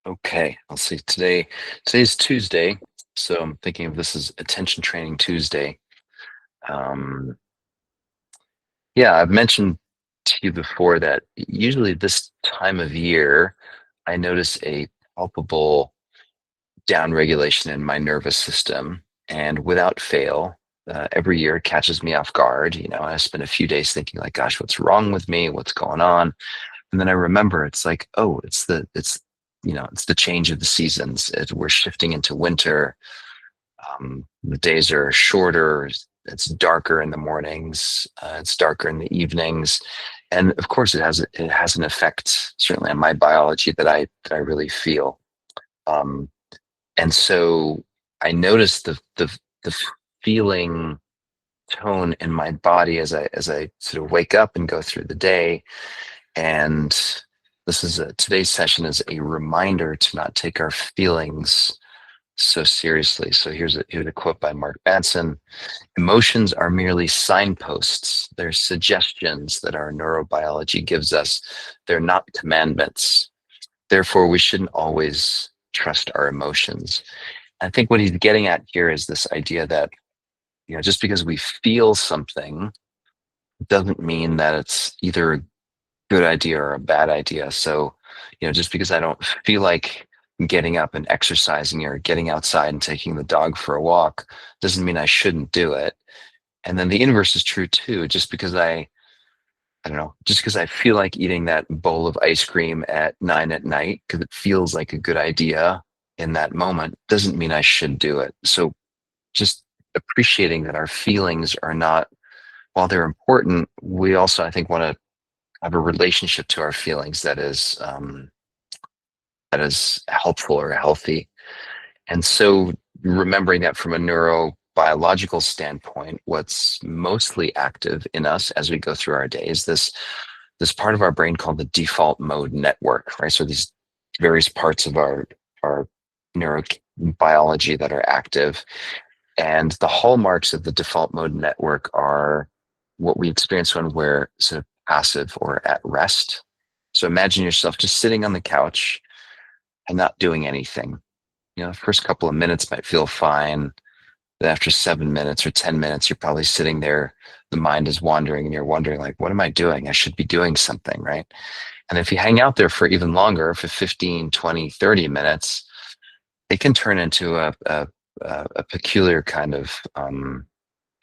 Okay, let's see. Today's Tuesday, so I'm thinking of this as Attention Training Tuesday. Um, yeah, I've mentioned to you before that usually this time of year, I notice a palpable downregulation in my nervous system, and without fail, every year it catches me off guard. I spend a few days thinking like, "Gosh, what's wrong with me? What's going on?" And then I remember it's like, oh, it's the change of the seasons. We're shifting into winter. The days are shorter. It's darker in the mornings. It's darker in the evenings, and of course, it has an effect certainly on my biology that I really feel. Um, and so I notice the feeling tone in my body as I sort of wake up and go through the day. And today's session is a reminder to not take our feelings so seriously. So here's a quote by Mark Manson. Emotions are merely signposts. They're suggestions that our neurobiology gives us. They're not commandments. Therefore, we shouldn't always trust our emotions. I think what he's getting at here is this idea that, just because we feel something doesn't mean that it's either a good idea or a bad idea. So, just because I don't feel like getting up and exercising or getting outside and taking the dog for a walk doesn't mean I shouldn't do it. And then the inverse is true too. I don't know, just because I feel like eating that bowl of ice cream at 9 at night because it feels like a good idea in that moment doesn't mean I should do it. So just appreciating that our feelings are not, while they're important, we also, I think, want to have a relationship to our feelings that is helpful or healthy. And so remembering that from a neurobiological standpoint, what's mostly active in us as we go through our days, this part of our brain called the default mode network, right? So these various parts of our neurobiology that are active. And the hallmarks of the default mode network are what we experience when we're sort of passive or at rest. So imagine yourself just sitting on the couch and not doing anything. The first couple of minutes might feel fine. But after 7 minutes or 10 minutes, you're probably sitting there, the mind is wandering and you're wondering, like, what am I doing? I should be doing something, right? And if you hang out there for even longer, for 15, 20, 30 minutes, it can turn into a peculiar kind of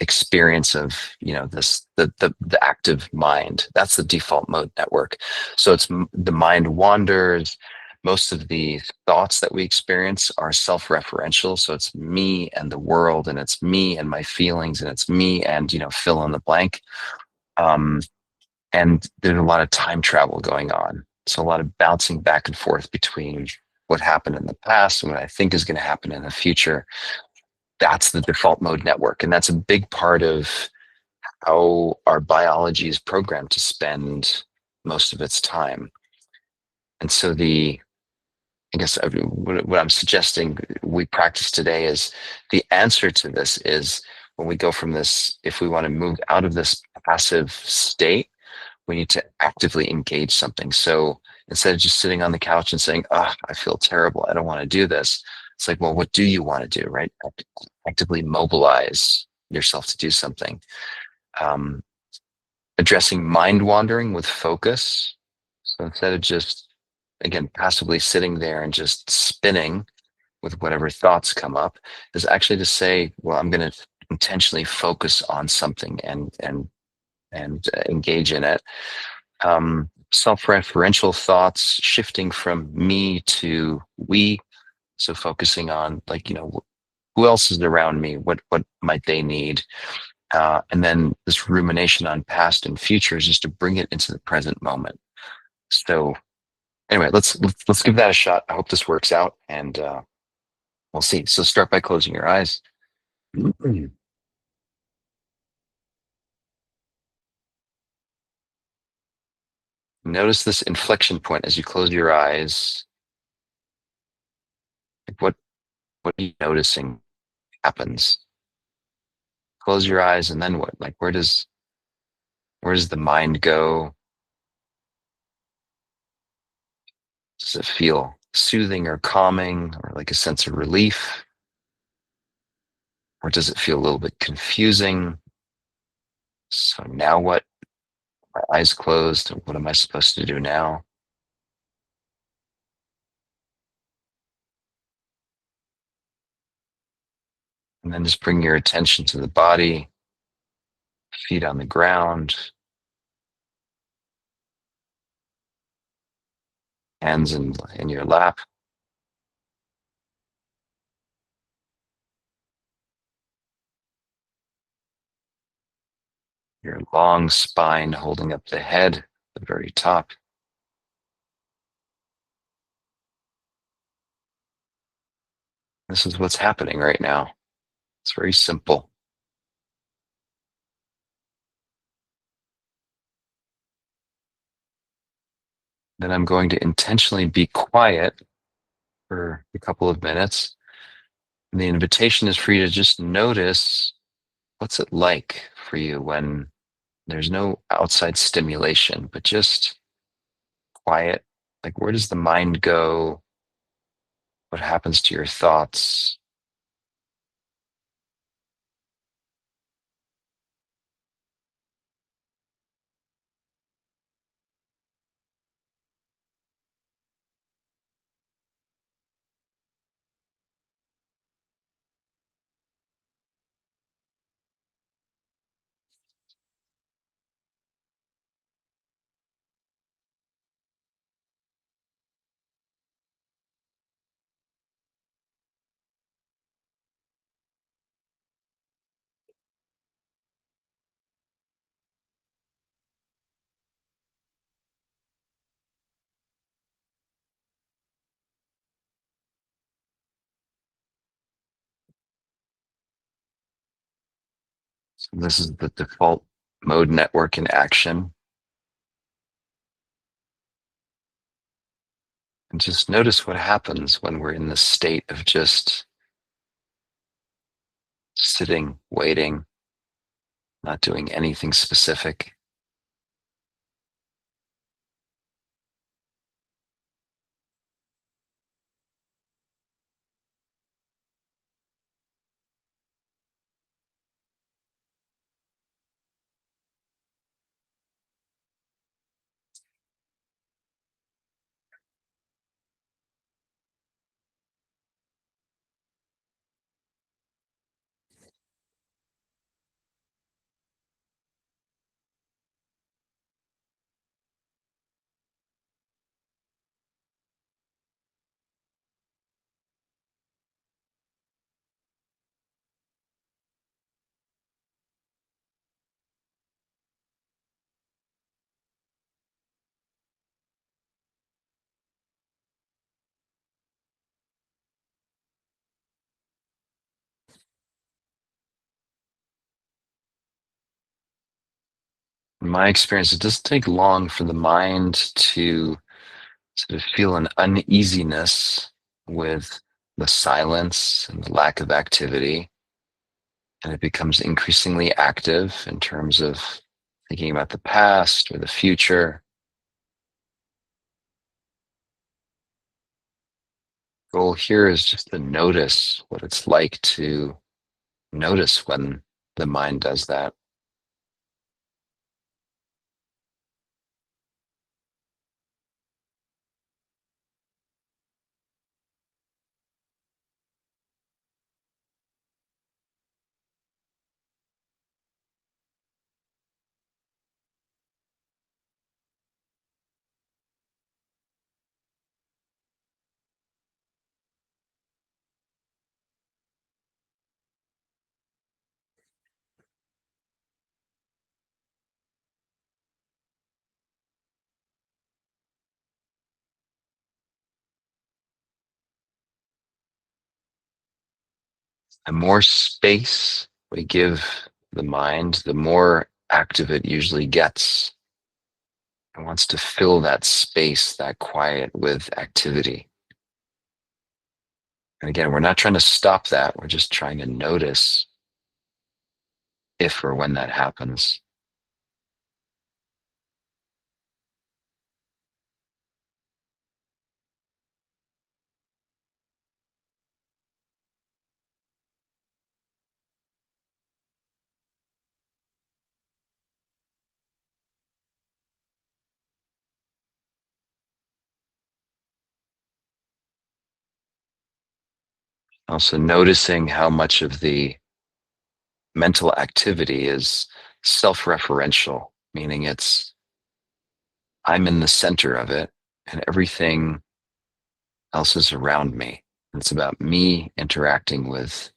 experience of the active mind. That's the default mode network. So the mind wanders. Most of the thoughts that we experience are self-referential, so it's me and the world, and it's me and my feelings, and it's me and fill in the blank. um, and there's a lot of time travel going on, so a lot of bouncing back and forth between what happened in the past and what I think is going to happen in the future. That's the default mode network, and that's a big part of how our biology is programmed to spend most of its time. And so what I'm suggesting we practice today is the answer to this is when we go from this, if we want to move out of this passive state, we need to actively engage something. So instead of just sitting on the couch and saying, "Ah, I feel terrible, I don't want to do this," it's like, well, what do you want to do, right? Actively mobilize yourself to do something. Um, Addressing mind wandering with focus. So instead of just, again, passively sitting there and just spinning with whatever thoughts come up, is actually to say, well, I'm going to intentionally focus on something and engage in it. Self-referential thoughts, shifting from me to we. So focusing on, like, who else is around me? What might they need? And then this rumination on past and future is just to bring it into the present moment. So anyway, let's give that a shot. I hope this works out, and we'll see. So start by closing your eyes. Notice this inflection point as you close your eyes. Like, what are you noticing happens? Close your eyes, and then what? Like, where does the mind go? Does it feel soothing or calming, or like a sense of relief? Or does it feel a little bit confusing? So now what? My eyes closed. What am I supposed to do now? And then just bring your attention to the body, feet on the ground, hands in your lap, your long spine holding up the head, the very top. This is what's happening right now. It's very simple. Then I'm going to intentionally be quiet for a couple of minutes. And the invitation is for you to just notice, what's it like for you when there's no outside stimulation, but just quiet. Like, where does the mind go? What happens to your thoughts? So this is the default mode network in action. And just notice what happens when we're in this state of just sitting, waiting, not doing anything specific. In my experience, it doesn't take long for the mind to sort of feel an uneasiness with the silence and the lack of activity. And it becomes increasingly active in terms of thinking about the past or the future. Goal here is just to notice what it's like to notice when the mind does that. The more space we give the mind, the more active it usually gets. It wants to fill that space, that quiet, with activity. And again, we're not trying to stop that. We're just trying to notice if or when that happens. Also noticing how much of the mental activity is self-referential, meaning I'm in the center of it and everything else is around me. It's about me interacting with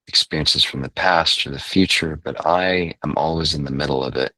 experiences from the past or the future, but I am always in the middle of it.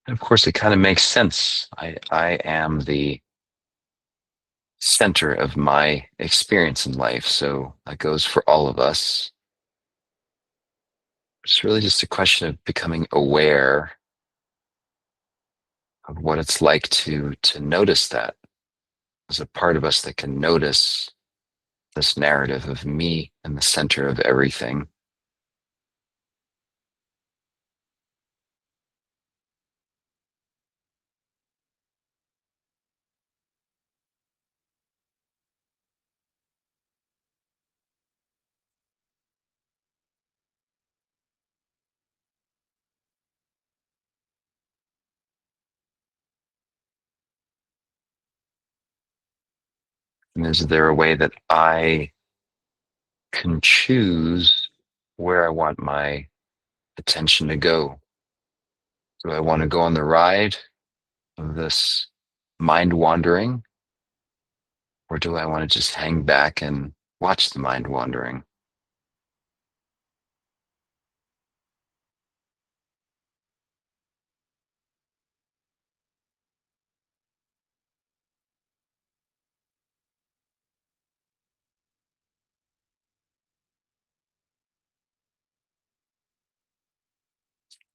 And of course, it kind of makes sense. I am the center of my experience in life. So that goes for all of us. It's really just a question of becoming aware of what it's like to notice that. There's a part of us that can notice this narrative of me in the center of everything. And is there a way that I can choose where I want my attention to go? Do I want to go on the ride of this mind wandering, or do I want to just hang back and watch the mind wandering?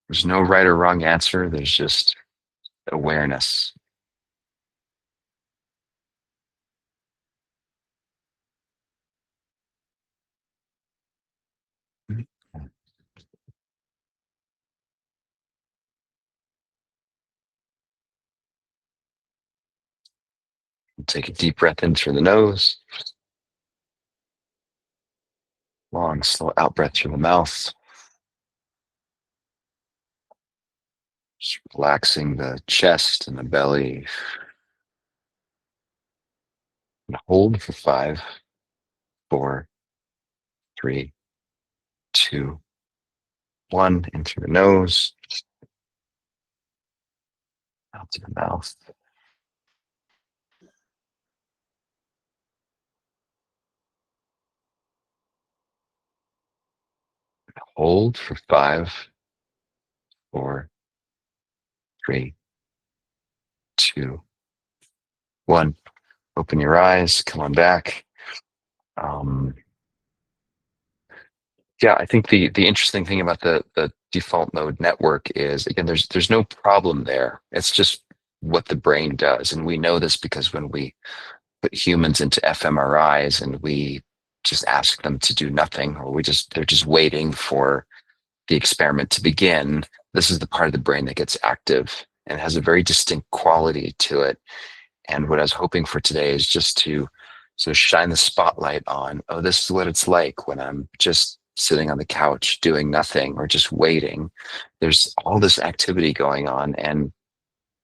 There's no right or wrong answer. There's just awareness. Take a deep breath in through the nose, long, slow out breath through the mouth. Just relaxing the chest and the belly. And hold for 5, 4, 3, 2, 1. In through the nose, out to the mouth. Hold for 5, 4, 3, 2, 1. Open your eyes. Come on back. Um, yeah, I think the interesting thing about the default mode network is, again, there's no problem there. It's just what the brain does, and we know this because when we put humans into fMRIs and we just ask them to do nothing, or they're just waiting for the experiment to begin. This is the part of the brain that gets active and has a very distinct quality to it. And what I was hoping for today is just to sort of shine the spotlight on, oh, this is what it's like when I'm just sitting on the couch doing nothing or just waiting. There's all this activity going on, and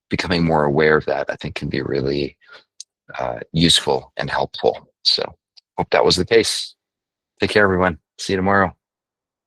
becoming more aware of that, I think, can be really useful and helpful. So hope that was the case. Take care, everyone. See you tomorrow.